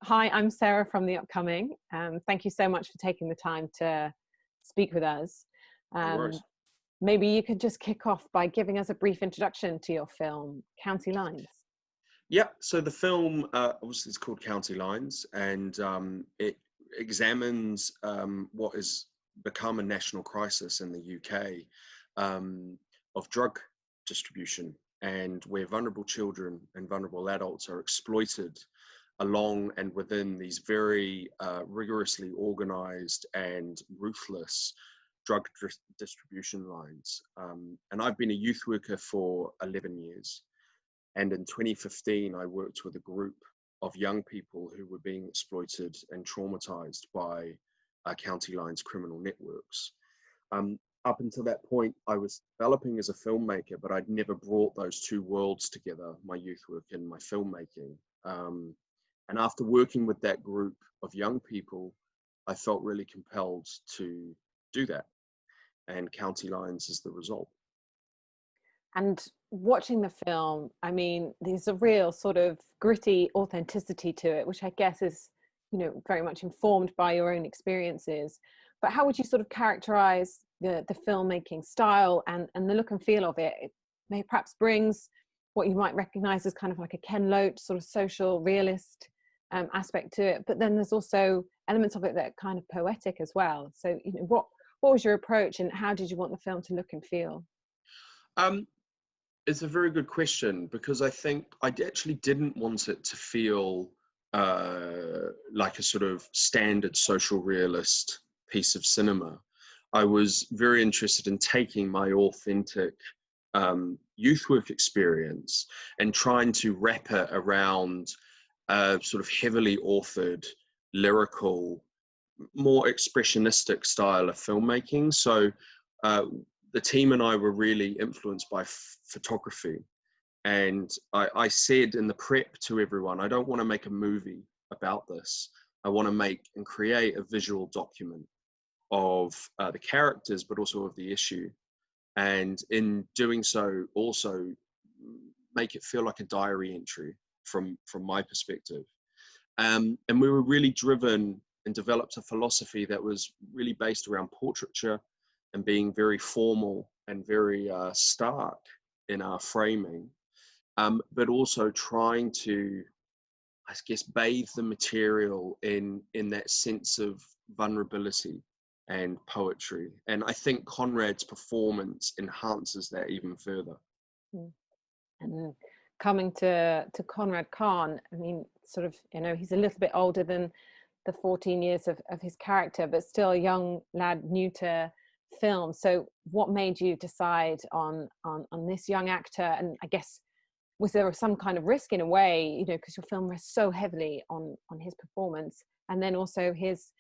Hi, I'm Sarah from The Upcoming. Thank you so much for taking the time to speak with us. No worries. Maybe you could just kick off by giving us a brief introduction to your film, County Lines. Yeah, so the film, obviously it's called County Lines, and it examines what has become a national crisis in the UK of drug distribution, and where vulnerable children and vulnerable adults are exploited along and within these very rigorously organized and ruthless drug distribution lines. And I've been a youth worker for 11 years. And in 2015, I worked with a group of young people who were being exploited and traumatized by County Lines criminal networks. Up until that point, I was developing as a filmmaker, but I'd never brought those two worlds together, my youth work and my filmmaking. And after working with that group of young people, I felt really compelled to do that. And County Lines is the result. And watching the film, I mean, there's a real sort of gritty authenticity to it, which I guess is, very much informed by your own experiences. But how would you sort of characterize the filmmaking style and the look and feel of it? It may perhaps brings what you might recognize as kind of like a Ken Loach sort of social realist aspect to it, but then there's also elements of it that are kind of poetic as well. So, what was your approach, and how did you want the film to look and feel? It's a very good question, because I think I actually didn't want it to feel like a sort of standard social realist piece of cinema. I was very interested in taking my authentic youth work experience and trying to wrap it around a sort of heavily authored, lyrical, more expressionistic style of filmmaking. So the team and I were really influenced by photography. And I said in the prep to everyone, I don't want to make a movie about this. I want to make and create a visual document of the characters, but also of the issue. And in doing so, also make it feel like a diary entry from my perspective. And we were really driven and developed a philosophy that was really based around portraiture and being very formal and very stark in our framing, but also trying to, I guess, bathe the material in that sense of vulnerability and poetry. And I think Conrad's performance enhances that even further. And coming to Conrad Khan, I mean, sort of, he's a little bit older than the 14 years of his character, but still a young lad new to film. So what made you decide on this young actor? And I guess, was there some kind of risk in a way, because your film rests so heavily on his performance, and then also his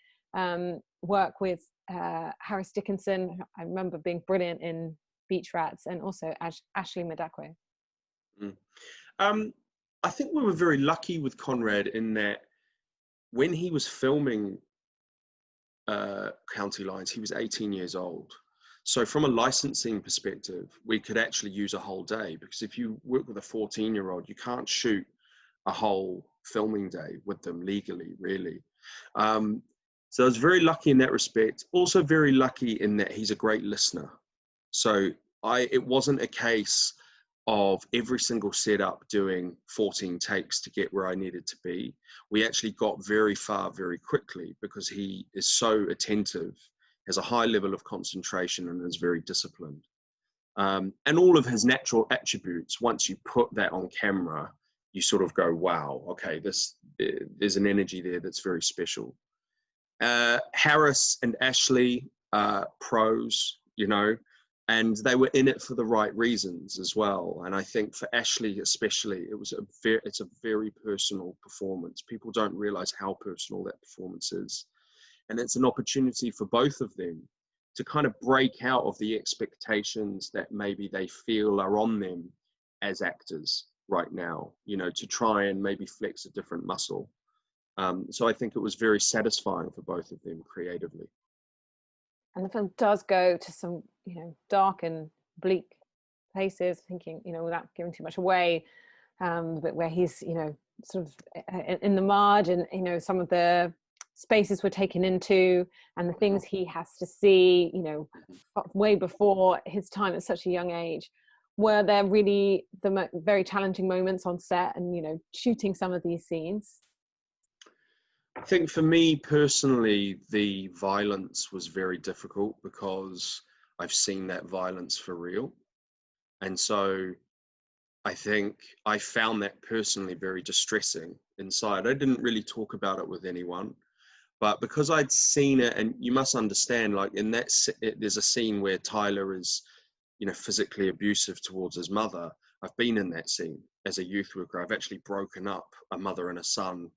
work with Harris Dickinson, I remember being brilliant in Beach Rats, and also Ashley Madekwe. I think we were very lucky with Conrad in that when he was filming County Lines, he was 18 years old. So from a licensing perspective, we could actually use a whole day, because if you work with a 14-year-old, you can't shoot a whole filming day with them legally, really. So I was very lucky in that respect. Also very lucky in that he's a great listener. So it wasn't a case of every single setup doing 14 takes to get where I needed to be. We actually got very far very quickly, because he is so attentive, has a high level of concentration, and is very disciplined. And all of his natural attributes, once you put that on camera, you sort of go, wow, okay, there's an energy there that's very special. Harris and Ashley, pros, and they were in it for the right reasons as well. And I think for Ashley especially, it's a very personal performance. People don't realize how personal that performance is. And it's an opportunity for both of them to kind of break out of the expectations that maybe they feel are on them as actors right now, to try and maybe flex a different muscle. So I think it was very satisfying for both of them creatively. And the film does go to some, dark and bleak places, thinking, without giving too much away, but where he's, sort of in the mud, and you know, some of the spaces we're taken into, and the things he has to see, you know, way before his time at such a young age. Were there really the very challenging moments on set, and you know, shooting some of these scenes? I think for me personally, the violence was very difficult because I've seen that violence for real. And so I think I found that personally very distressing inside. I didn't really talk about it with anyone, but because I'd seen it, and you must understand, like in that, there's a scene where Tyler is, you know, physically abusive towards his mother. I've been in that scene as a youth worker. I've actually broken up a mother and a son,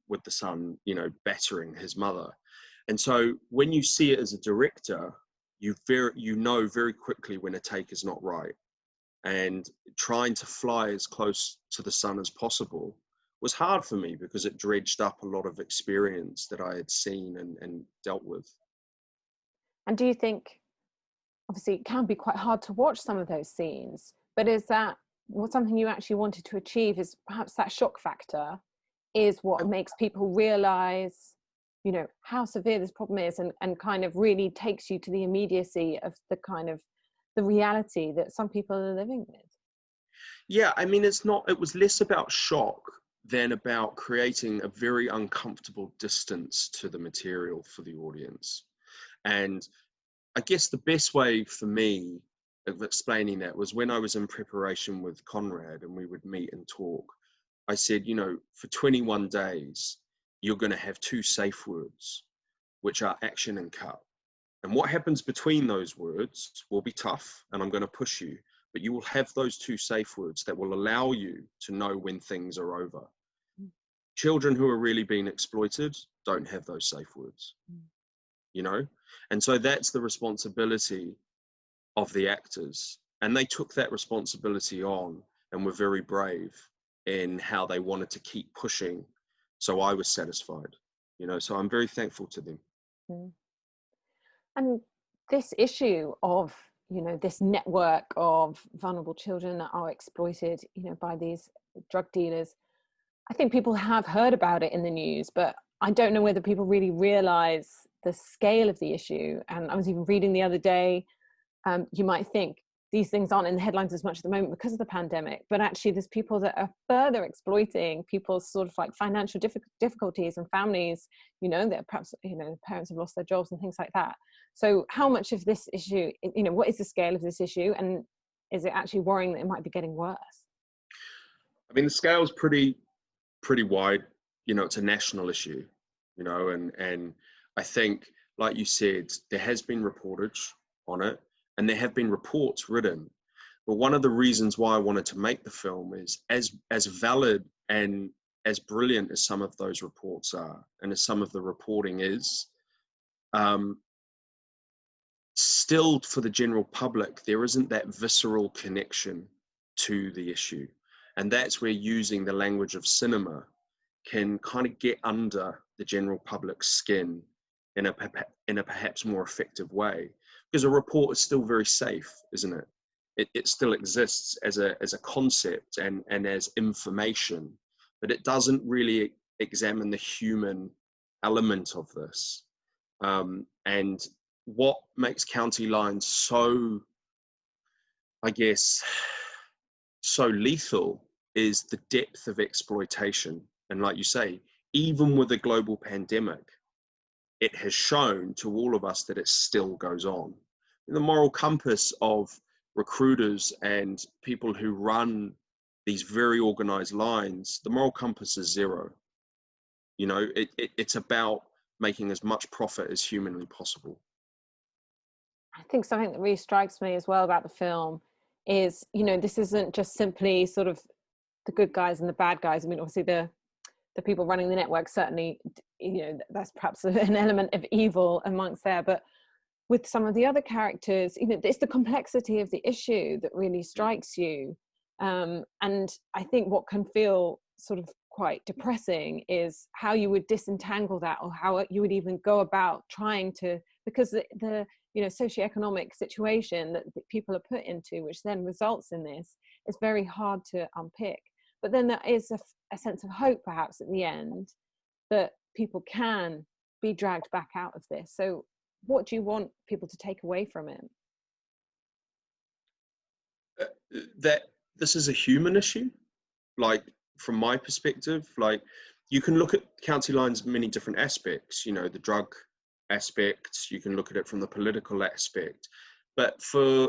with the son, you know, battering his mother. And so when you see it as a director, you know very quickly when a take is not right. And trying to fly as close to the sun as possible was hard for me because it dredged up a lot of experience that I had seen and dealt with. And do you think, obviously it can be quite hard to watch some of those scenes, but is that what something you actually wanted to achieve, is perhaps that shock factor is what makes people realize, you know, how severe this problem is, and kind of really takes you to the immediacy of the kind of the reality that some people are living with? Yeah, I mean, it was less about shock than about creating a very uncomfortable distance to the material for the audience. And I guess the best way for me of explaining that was when I was in preparation with Conrad and we would meet and talk. I said, you know, for 21 days, you're going to have two safe words, which are action and cut. And what happens between those words will be tough, and I'm going to push you, but you will have those two safe words that will allow you to know when things are over. Children who are really being exploited don't have those safe words, you know? And so that's the responsibility of the actors. And they took that responsibility on and were very brave in how they wanted to keep pushing. So I was satisfied, you know, so I'm very thankful to them. And this issue of, you know, this network of vulnerable children that are exploited, you know, by these drug dealers, I think people have heard about it in the news, but I don't know whether people really realize the scale of the issue. And I was even reading the other day, you might think these things aren't in the headlines as much at the moment because of the pandemic, but actually there's people that are further exploiting people's sort of like financial difficulties, and families, you know, that perhaps, you know, parents have lost their jobs and things like that. So how much of this issue, you know, what is the scale of this issue, and is it actually worrying that it might be getting worse? I mean, the scale's pretty wide. You know, it's a national issue, you know, and I think, like you said, there has been reportage on it, and there have been reports written. But one of the reasons why I wanted to make the film is as valid and as brilliant as some of those reports are, and as some of the reporting is, still for the general public, there isn't that visceral connection to the issue. And that's where using the language of cinema can kind of get under the general public's skin in a perhaps more effective way. Because a report is still very safe, isn't it? It still exists as a concept and as information, but it doesn't really examine the human element of this. And what makes County Lines so, I guess, so lethal is the depth of exploitation. And like you say, even with a global pandemic, it has shown to all of us that it still goes on. And the moral compass of recruiters and people who run these very organized lines, the moral compass is zero. You know, it's about making as much profit as humanly possible. I think something that really strikes me as well about the film is, you know, this isn't just simply sort of the good guys and the bad guys. I mean, obviously the people running the network, certainly, you know, that's perhaps an element of evil amongst there, but with some of the other characters, you know, it's the complexity of the issue that really strikes you. And I think what can feel sort of quite depressing is how you would disentangle that, or how you would even go about trying to, because the you know, socioeconomic situation that people are put into, which then results in this, is very hard to unpick. but then there is a sense of hope perhaps at the end that people can be dragged back out of this. So what do you want people to take away from it? That this is a human issue. Like, from my perspective, like, you can look at County Line's many different aspects, you know, the drug aspects, you can look at it from the political aspect, but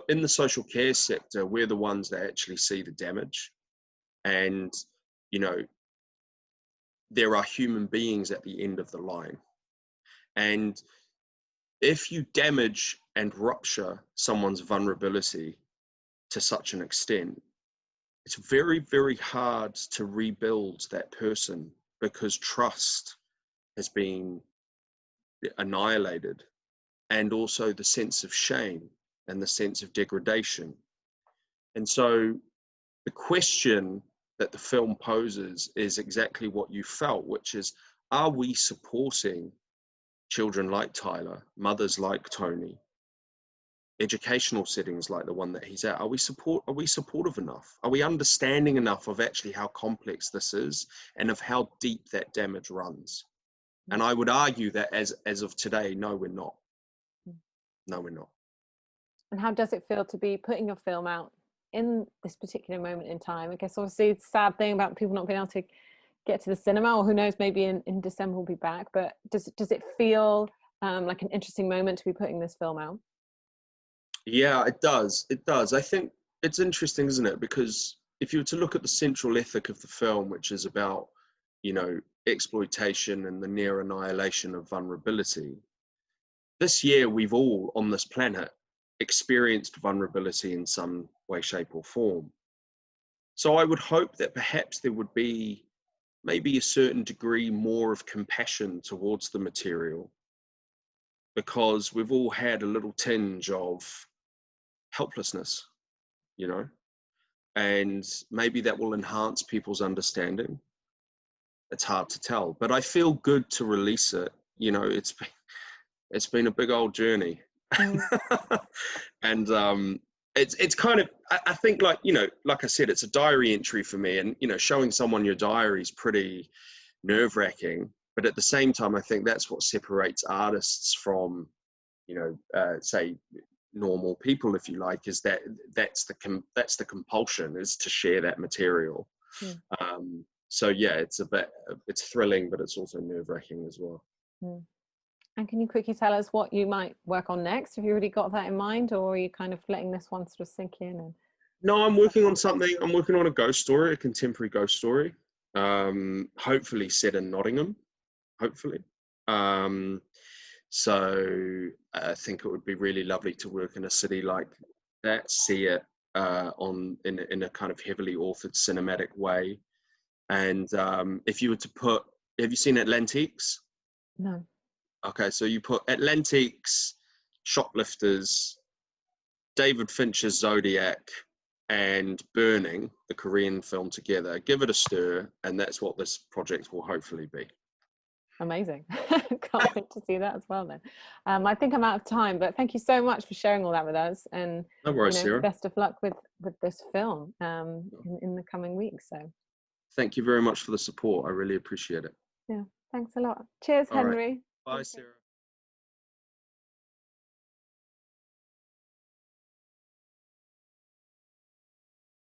in the social care sector, we're the ones that actually see the damage. And, you know, there are human beings at the end of the line. And if you damage and rupture someone's vulnerability to such an extent, it's very, very hard to rebuild that person, because trust has been annihilated, and also the sense of shame and the sense of degradation. And so the question that the film poses is exactly what you felt, which is, are we supporting children like Tyler, mothers like Toni, educational settings like the one that he's at? Are we supportive enough? Are we understanding enough of actually how complex this is and of how deep that damage runs? And I would argue that as of today, no, we're not. No, we're not. And how does it feel to be putting your film out in this particular moment in time? I guess obviously it's a sad thing about people not being able to get to the cinema, or who knows, maybe in December we'll be back, but does it feel like an interesting moment to be putting this film out? Yeah, it does. It does. I think it's interesting, isn't it? Because if you were to look at the central ethic of the film, which is about, you know, exploitation and the near annihilation of vulnerability, this year we've all on this planet experienced vulnerability in some way, shape, or form. So I would hope that perhaps there would be maybe a certain degree more of compassion towards the material, because we've all had a little tinge of helplessness, you know, and maybe that will enhance people's understanding. It's hard to tell, but I feel good to release it. You know, it's been a big old journey. And it's kind of, I think, like, you know, like I said, it's a diary entry for me, and, you know, showing someone your diary is pretty nerve-wracking, but at the same time, I think that's what separates artists from, you know, say normal people, if you like, is that's the compulsion, is to share that material. So yeah, it's thrilling, but it's also nerve-wracking as well. And can you quickly tell us what you might work on next? Have you already got that in mind, or are you kind of letting this one sort of sink in? No, I'm working on something. I'm working on a ghost story, a contemporary ghost story, hopefully set in Nottingham, hopefully. So I think it would be really lovely to work in a city like that, see it in a kind of heavily authored cinematic way. And if you were to have you seen Atlantiques? No. Okay, so you put Atlantiques, Shoplifters, David Fincher's Zodiac, and Burning, the Korean film, together, give it a stir, and that's what this project will hopefully be. Amazing. Can't wait to see that as well then. I think I'm out of time, but thank you so much for sharing all that with us, and no worries, Sarah. Best of luck with this film in the coming weeks. So thank you very much for the support. I really appreciate it. Yeah, thanks a lot. Cheers, all Henry. Right. Bye, Sarah.